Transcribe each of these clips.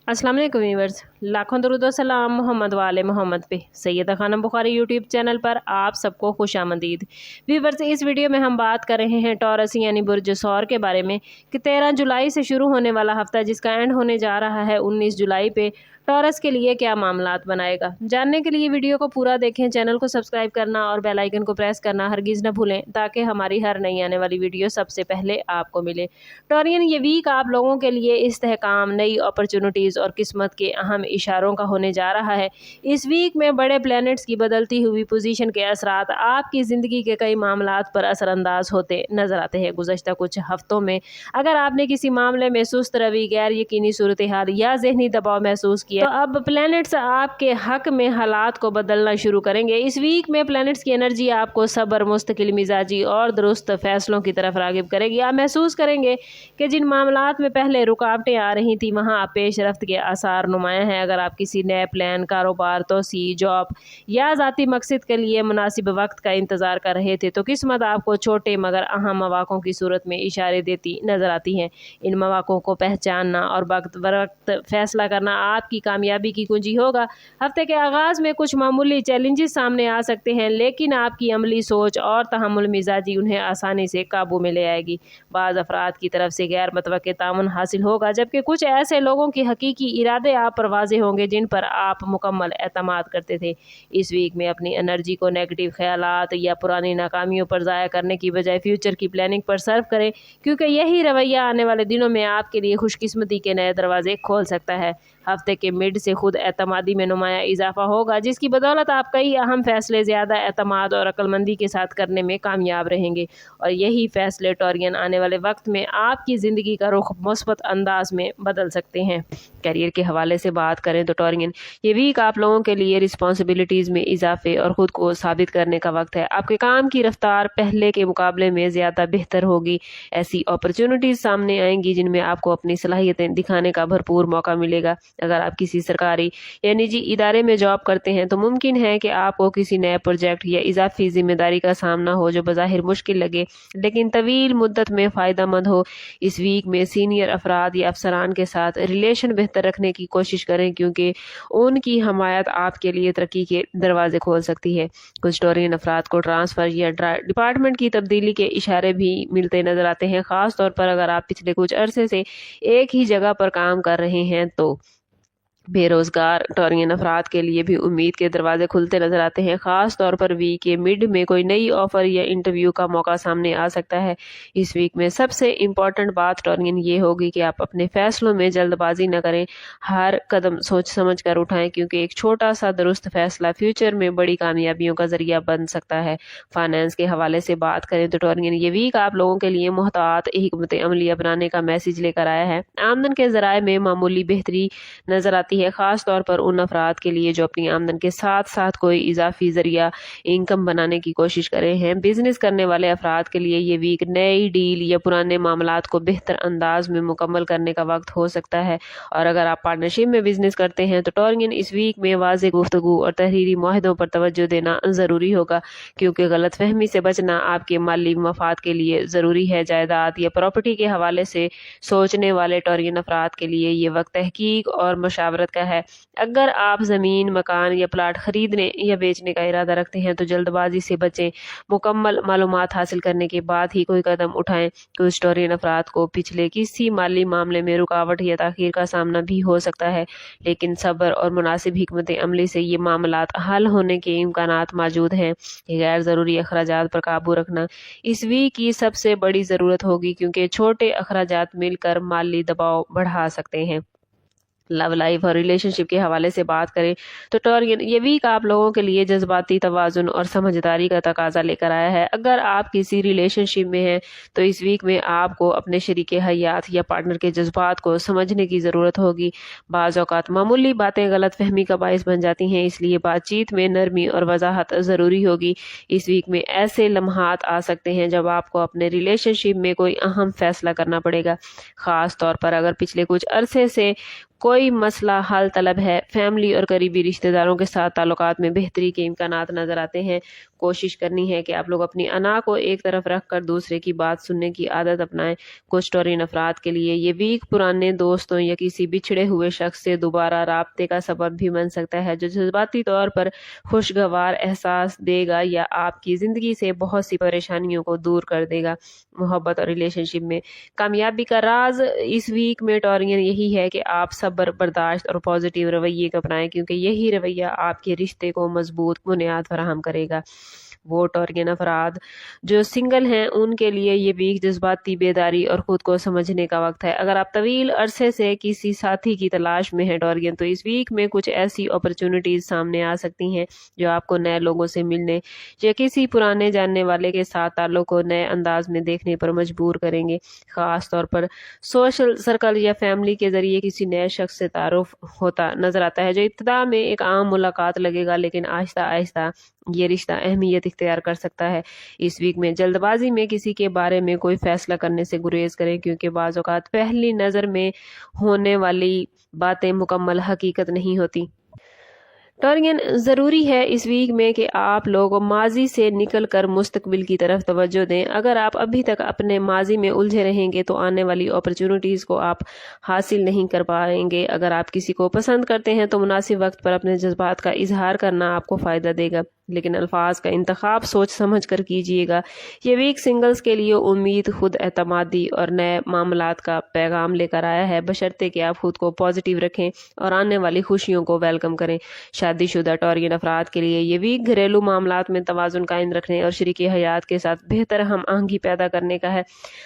अस्सलाम वालेकुम व्यूअर्स, लाखों दरूद व सलाम मोहम्मद वाले मोहम्मद पे। सैयदा खानम बुखारी यूट्यूब चैनल पर आप सबको खुशामदीद। व्यूअर्स, इस वीडियो में हम बात कर रहे हैं टॉरस यानी बुर्ज सौर के बारे में कि 13 जुलाई से शुरू होने वाला हफ्ता जिसका एंड होने जा रहा है 19 जुलाई पे टॉरस के लिए क्या मामलात बनाएगा। जानने के लिए वीडियो को पूरा देखें, चैनल को सब्सक्राइब करना और बेल आइकन को प्रेस करना हरगिज़ न भूलें ताकि हमारी हर नई आने वाली वीडियो सबसे पहले आपको मिले। टॉरियन, ये वीक आप लोगों के लिए इस्तेहकाम, नई अपॉर्चुनिटीज़ और किस्मत के अहम इशारों का होने जा रहा है। इस वीक में बड़े प्लैनेट्स की बदलती हुई पोजीशन के असरात आपकी ज़िंदगी के कई मामलात पर असरअंदाज होते नज़र आते हैं। गुज़श्ता कुछ हफ्तों में अगर आपने किसी मामले में सुस्त रवि, गैर यकीनी सूरत हाल या जहनी दबाव महसूस किया तो अब प्लैनेट्स आपके हक में हालात को बदलना शुरू करेंगे। इस वीक में प्लैनेट्स की एनर्जी आपको सब्र, मुस्तकिल मिजाजी और दुरुस्त फैसलों की तरफ रागिब करेगी। आप महसूस करेंगे कि जिन मामलात में पहले रुकावटें आ रही थी वहाँ आप पेशरफ्त के आसार नुमायाँ हैं। अगर आप किसी नए प्लान, कारोबार, तोसी, जॉब या ज़ाती मकसद के लिए मुनासिब वक्त का इंतज़ार कर रहे थे तो किस्मत आपको छोटे मगर अहम मौक़ों की सूरत में इशारे देती नज़र आती हैं। इन मौक़ों को पहचानना और वक्त बवक्त फैसला करना आपकी कामयाबी की कुंजी होगा। हफ्ते के आगाज़ में कुछ मामूली चैलेंजेस सामने आ सकते हैं, लेकिन आपकी अमली सोच और तहम्मुल मिजाजी उन्हें आसानी से काबू में ले आएगी। बाज़ अफराद की तरफ से गैर मुतवक्के ताउन हासिल होगा, जबकि कुछ ऐसे लोगों के हकीकी इरादे आप पर वाज़ेह होंगे जिन पर आप मुकम्मल एतमाद करते थे। इस वीक में अपनी एनर्जी को नेगेटिव ख्यालात या पुरानी नाकामियों पर ज़ाया करने की बजाय फ्यूचर की प्लानिंग पर सर्व करें, क्योंकि यही रवैया आने वाले दिनों में आपके लिए खुशकिस्मती के नए दरवाजे खोल सकता है। हफ्ते के मिड से खुद एतमादी में नुमाया इजाफा होगा, जिसकी बदौलत आप कई अहम फैसले ज़्यादा एतमाद और अक्लमंदी के साथ करने में कामयाब रहेंगे और यही फैसले टॉरियन आने वाले वक्त में आपकी ज़िंदगी का रुख मुस्बत अंदाज में बदल सकते हैं। करियर के हवाले से बात करें तो टॉरियन, ये वीक आप लोगों के लिए रिस्पॉन्सिबिलिटीज़ में इजाफे और ख़ुद को साबित करने का वक्त है। आपके काम की रफ्तार पहले के मुकाबले में ज़्यादा बेहतर होगी। ऐसी अपॉर्चुनिटीज़ सामने आएंगी जिनमें आपको अपनी सलाहियतें दिखाने का भरपूर मौका मिलेगा। अगर आप किसी सरकारी या निजी इदारे में जॉब करते हैं तो मुमकिन है कि आपको किसी नए प्रोजेक्ट या इजाफी जिम्मेदारी का सामना हो जो बज़ाहिर मुश्किल लगे लेकिन तवील मुद्दत में फ़ायदा मंद हो। इस वीक में सीनियर अफराद या अफसरान के साथ रिलेशन बेहतर रखने की कोशिश करें, क्योंकि उनकी हमायत आपके लिए तरक्की के दरवाजे खोल सकती है। कुछ टॉरियन अफराद को ट्रांसफ़र या डिपार्टमेंट की तब्दीली के इशारे भी मिलते नज़र आते हैं, ख़ास तौर पर अगर आप पिछले कुछ अरसे से एक ही जगह पर काम कर रहे हैं तो। बेरोज़गार टॉरियन अफराद के लिए भी उम्मीद के दरवाजे खुलते नज़र आते हैं। ख़ास तौर पर वीक के मिड में कोई नई ऑफ़र या इंटरव्यू का मौका सामने आ सकता है। इस वीक में सबसे इम्पॉर्टेंट बात टॉरियन ये होगी कि आप अपने फ़ैसलों में जल्दबाजी न करें, हर कदम सोच समझ कर उठाएं, क्योंकि एक छोटा सा दुरुस्त फ़ैसला फ्यूचर में बड़ी कामयाबियों का ज़रिया बन सकता है। फाइनेंस के हवाले से बात करें तो टॉरियन, ये वीक आप लोगों के लिए मुहतात हिकमत अमली अपनाने का मैसेज लेकर आया है। आमदन के ज़राए में मामूली बेहतरी नज़र आती है, ख़ास तौर पर उन अफराद के लिए जो अपनी आमदन के साथ साथ कोई इजाफी ज़रिया इनकम बनाने की कोशिश कर रहे हैं। बिजनेस करने वाले अफराद के लिए ये वीक नई डील या पुराने मामलात को बेहतर अंदाज में मुकम्मल करने का वक्त हो सकता है। और अगर आप पार्टनरशिप में बिजनेस करते हैं तो टॉरियन, इस वीक में वाज़ेह गुफ्तगू और तहरीरी मुआहदों पर तवज्जो देना ज़रूरी होगा, क्योंकि गलत फहमी से बचना आपके माली मफाद के लिए ज़रूरी है। जायदाद या प्रॉपर्टी के हवाले से सोचने वाले टॉरियन अफराद के लिए ये वक्त तहकीक और मशावरत का है। अगर आप ज़मीन, मकान या प्लाट खरीदने या बेचने का इरादा रखते हैं तो जल्दबाजी से बचें। मुकम्मल मालूमात हासिल करने के बाद ही कोई कदम उठाएं। कुछ टॉरियन अफराद को पिछले किसी माली मामले में रुकावट या ताख़ीर का सामना भी हो सकता है, लेकिन सब्र और मुनासिब हिकमत अमली से ये मामलात हल होने के इम्कानात मौजूद हैं। गैर ज़रूरी अखराजात पर काबू रखना इस वीक की सबसे बड़ी ज़रूरत होगी, क्योंकि छोटे अखराजात मिलकर माली दबाव बढ़ा सकते हैं। लव लाइफ और रिलेशनशिप के हवाले से बात करें तो टॉरियन, ये वीक आप लोगों के लिए जज्बाती तवाज़ुन और समझदारी का तकाजा लेकर आया है। अगर आप किसी रिलेशनशिप में हैं तो इस वीक में आपको अपने शरीके हयात या पार्टनर के जज्बात को समझने की ज़रूरत होगी। बाज़ औक़ात मामूली बातें गलत फहमी का बाइस बन जाती हैं, इसलिए बातचीत में नरमी और वजाहत ज़रूरी होगी। इस वीक में ऐसे लम्हात आ सकते हैं जब आपको अपने रिलेशनशिप में कोई अहम फैसला करना पड़ेगा, ख़ास तौर पर अगर पिछले कुछ अरसे से कोई मसला हल तलब है। फैमिली और करीबी रिश्तेदारों के साथ ताल्लुकात में बेहतरी के इम्कानात नज़र आते हैं। कोशिश करनी है कि आप लोग अपनी अना को एक तरफ रख कर दूसरे की बात सुनने की आदत अपनाएं। कुछ टॉरिन अफराद के लिए ये वीक पुराने दोस्तों या किसी बिछड़े हुए शख्स से दोबारा राब्ते का सबब भी बन सकता है, जो जज्बाती तौर पर खुशगवार एहसास देगा या आपकी ज़िंदगी से बहुत सी परेशानियों को दूर कर देगा। मोहब्बत और रिलेशनशिप में कामयाबी का राज इस वीक में टॉरियन यही है कि आप सब्र, बर्दाश्त और पॉजिटिव रवैये को अपनाएं, क्योंकि यही रवैया आपके रिश्ते को मजबूत बुनियाद फराहम करेगा। वो टॉरियन अफराद जो सिंगल हैं उनके लिए ये वीक जज्बाती बेदारी और ख़ुद को समझने का वक्त है। अगर आप तवील अरसे से किसी साथी की तलाश में हैं टॉरियन, तो इस वीक में कुछ ऐसी अपॉर्चुनिटीज़ सामने आ सकती हैं जो आपको नए लोगों से मिलने या किसी पुराने जानने वाले के साथ ताल्लुक़ को नए अंदाज में देखने पर मजबूर करेंगे। ख़ास तौर पर सोशल सर्कल या फैमिली के ज़रिए किसी नए शख्स से तारुफ होता नज़र आता है, जो इब्तिदा में एक आम मुलाकात लगेगा, लेकिन आहिस्ता आहिस्ता ये रिश्ता अहमियत इख्तियार कर सकता है। इस वीक में जल्दबाजी में किसी के बारे में कोई फैसला करने से गुरेज करें, क्योंकि बाज़ औक़ात पहली नज़र में होने वाली बातें मुकम्मल हकीकत नहीं होती। टॉरियन ज़रूरी है इस वीक में कि आप लोग माजी से निकल कर मुस्तकबिल की तरफ तवज्जो दें। अगर आप अभी तक अपने माजी में उलझे रहेंगे तो आने वाली अपॉर्चुनिटीज़ को आप हासिल नहीं कर पाएंगे। अगर आप किसी को पसंद करते हैं तो मुनासिब वक्त पर अपने जज्बात का इजहार करना आपको फ़ायदा देगा, लेकिन अल्फाज का इंतखाब सोच समझ कर कीजिएगा। ये वीक सिंगल्स के लिए उम्मीद, खुद एतमादी और नए मामलात का पैगाम लेकर आया है, बशर्ते कि आप खुद को पॉजिटिव रखें और आने वाली खुशियों को वेलकम करें। शादीशुदा टॉरियन अफराद के लिए ये वीक घरेलू मामलात में तवाज़ुन कायम रखने और शरीकी हयात के साथ बेहतर हम आहंगी पैदा करने का है।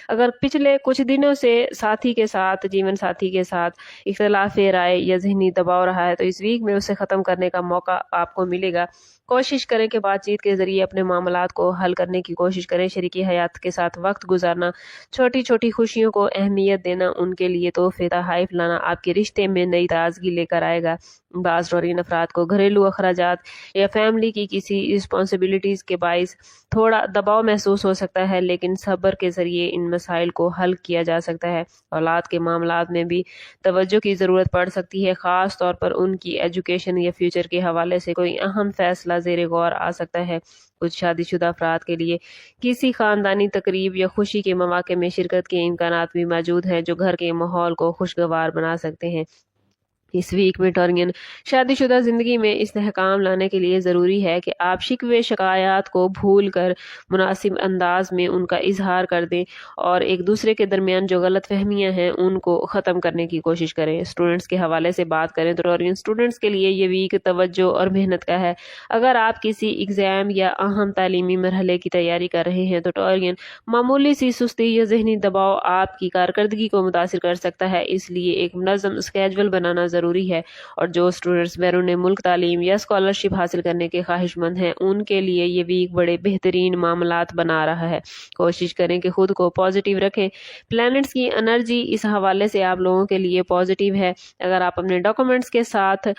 अगर पिछले कुछ दिनों से जीवन साथी के साथ इख्तिलाफ राय या ज़हनी दबाव रहा है, तो इस वीक में उसे ख़त्म करने का मौका आपको मिलेगा। कोशिश करें कि बातचीत के ज़रिए अपने मामलात को हल करने की कोशिश करें। शरीकी हयात के साथ वक्त गुजारना, छोटी छोटी खुशियों को अहमियत देना, उनके लिए तोहफे तोहफ़ लाना आपके रिश्ते में नई ताजगी लेकर आएगा। बाज़ टॉरियन अफराद को घरेलू अखराजात या फैमिली की किसी रिस्पॉन्सिबिलिटीज़ के बाइस थोड़ा दबाव महसूस हो सकता है, लेकिन सब्र के ज़रिए इन मसाइल को हल किया जा सकता है। औलाद के मामलात में भी तवज्जो की ज़रूरत पड़ सकती है, ख़ास तौर पर उनकी एजुकेशन या फ्यूचर के हवाले से कोई अहम फैसला ज़ेरे गौर आ सकता है। कुछ शादीशुदा अफराद के लिए किसी ख़ानदानी तकरीब या खुशी के मौके में शिरकत के इम्कानात भी मौजूद हैं, जो घर के माहौल को खुशगवार बना सकते हैं। इस वीक में टॉरियन शादीशुदा ज़िंदगी में इस्तेहकाम लाने के लिए ज़रूरी है कि आप शिकवे शिकायत को भूल कर मुनासिब अंदाज में उनका इजहार कर दें और एक दूसरे के दरमियान जो गलत फहमियाँ हैं उनको ख़त्म करने की कोशिश करें। स्टूडेंट्स के हवाले से बात करें तो टॉरियन स्टूडेंट्स के लिए ये वीक तवज्जो और मेहनत का है। अगर आप किसी एग्ज़ाम या अहम तालीमी मरहले की तैयारी कर रहे हैं तो टॉरियन मामूली सी सुस्ती या ज़हनी दबाव आपकी कारकर्दगी को मुतासिर कर सकता है, इसलिए एक मुनज़्ज़म स्केजुअल बनाना ज़रूरी है। और जो स्टूडेंट्स बैरून मुल्क तालीम या स्कॉलरशिप हासिल करने के ख्वाहिशमंद हैं उनके लिए ये वीक बड़े बेहतरीन मामलात बना रहा है। कोशिश करें कि खुद को पॉजिटिव रखें। प्लैनेट्स की एनर्जी इस हवाले से आप लोगों के लिए पॉजिटिव है। अगर आप अपने डॉक्यूमेंट्स के साथ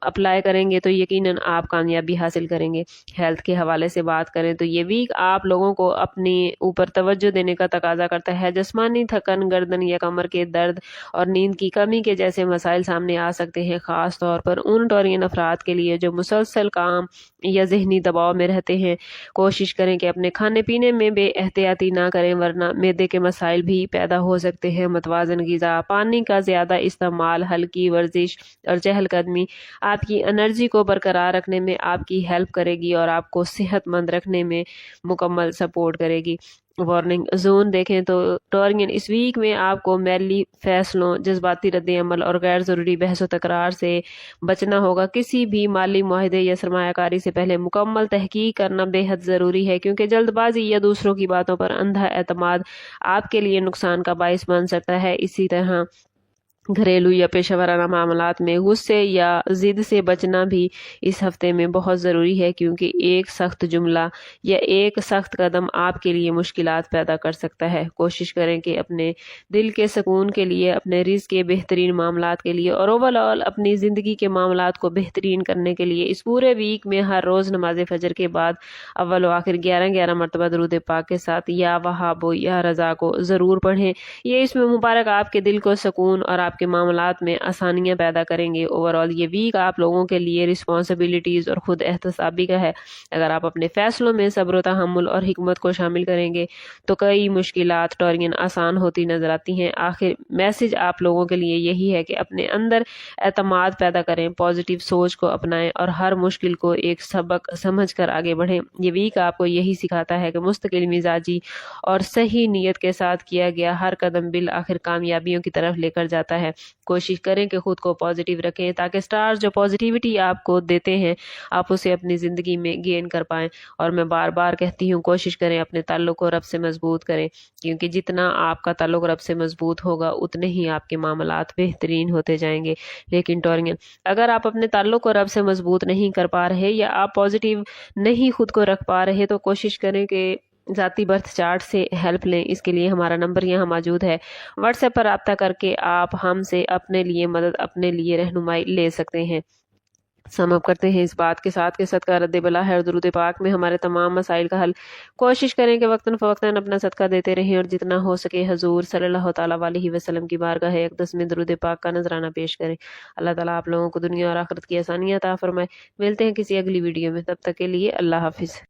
अप्लाई करेंगे तो यकीनन आप कामयाबी हासिल करेंगे। हेल्थ के हवाले से बात करें तो ये वीक आप लोगों को अपने ऊपर तवज्जो देने का तकाजा करता है। जिस्मानी थकन, गर्दन या कमर के दर्द और नींद की कमी के जैसे मसाइल सामने आ सकते हैं, ख़ास तौर पर उन टॉरियन अफराद के लिए जो मुसलसल काम या जहनी दबाव में रहते हैं। कोशिश करें कि अपने खाने पीने में बेएहतियाती ना करें, वरना मैदे के मसाइल भी पैदा हो सकते हैं। मतवाज़न ग़िज़ा, पानी का ज़्यादा इस्तेमाल, हल्की वर्जिश और चहलकदमी आपकी एनर्जी को बरकरार रखने में आपकी हेल्प करेगी और आपको सेहतमंद रखने में मुकम्मल सपोर्ट करेगी। वार्निंग जोन देखें तो टॉरियन इस वीक में आपको मैली फैसलों, जज्बाती रद्द-ए-अमल और गैर ज़रूरी बहस व तकरार से बचना होगा। किसी भी माली मुआहदे या सरमायाकारी से पहले मुकम्मल तहकीक करना बेहद ज़रूरी है, क्योंकि जल्दबाजी या दूसरों की बातों पर अंधा एतमाद आपके लिए नुकसान का बाइस बन सकता है। इसी तरह घरेलू या पेशेवराना मामलात में गुस्से या ज़िद से बचना भी इस हफ्ते में बहुत ज़रूरी है, क्योंकि एक सख्त जुमला या एक सख्त कदम आपके लिए मुश्किलात पैदा कर सकता है। कोशिश करें कि अपने दिल के सुकून के लिए, अपने रिज़्क़ के बेहतरीन मामलात के लिए और ओवरऑल अपनी ज़िंदगी के मामलात को बेहतरीन करने के लिए इस पूरे वीक में हर रोज़ नमाज फजर के बाद अव्वल व आखिर 11-11 मरतबा दरूद पाक के साथ या वहाबो या रज़ा को ज़रूर पढ़ें। ये इसमें मुबारक आपके दिल को सुकून और آپ کے معاملات میں آسانیاں پیدا کریں گے۔ اوور آل یہ ویک آپ لوگوں کے لیے رسپانسبلٹیز اور خود احتسابی کا ہے۔ اگر آپ اپنے فیصلوں میں صبر و تحمل اور حکمت کو شامل کریں گے تو کئی مشکلات ٹورین آسان ہوتی نظر آتی ہیں۔ آخر میسج آپ لوگوں کے لیے یہی ہے کہ اپنے اندر اعتماد پیدا کریں، پازیٹیو سوچ کو اپنائیں اور ہر مشکل کو ایک سبق سمجھ کر آگے بڑھیں۔ یہ ویک آپ کو یہی سکھاتا ہے کہ مستقل مزاجی اور صحیح نیت کے ساتھ کیا گیا ہر قدم بالآخر کامیابیوں کی طرف لے کر جاتا ہے۔ کوشش کریں کہ خود کو پازیٹیو رکھیں تاکہ سٹارز جو پازیٹیوٹی آپ کو دیتے ہیں آپ اسے اپنی زندگی میں گین کر پائیں۔ اور میں بار بار کہتی ہوں کوشش کریں اپنے تعلق کو رب سے مضبوط کریں، کیونکہ جتنا آپ کا تعلق رب سے مضبوط ہوگا اتنے ہی آپ کے معاملات بہترین ہوتے جائیں گے۔ لیکن ٹورین، اگر آپ اپنے تعلق کو رب سے مضبوط نہیں کر پا رہے یا آپ پازیٹیو نہیں خود کو رکھ پا رہے تو کوشش کریں کہ ذاتی برتھ چارٹ سے ہیلپ لیں۔ اس کے لیے ہمارا نمبر یہاں موجود ہے، واٹس ایپ پر رابطہ کر کے آپ ہم سے اپنے لیے مدد، اپنے لیے رہنمائی لے سکتے ہیں۔ سم اپ کرتے ہیں اس بات کے ساتھ کہ صدقہ رد بلا ہے اور درود پاک میں ہمارے تمام مسائل کا حل۔ کوشش کریں کہ وقتاً فوقتاً اپنا صدقہ دیتے رہیں اور جتنا ہو سکے حضور صلی اللہ تعالیٰ علیہ وسلم کی بارگاہ اقدس میں درود پاک کا نذرانہ پیش کریں۔ اللہ تعالیٰ آپ لوگوں کو دنیا اور آخرت کی آسانیاں عطا فرمائے۔ ملتے ہیں کسی اگلی ویڈیو میں، تب تک کے لیے اللہ حافظ۔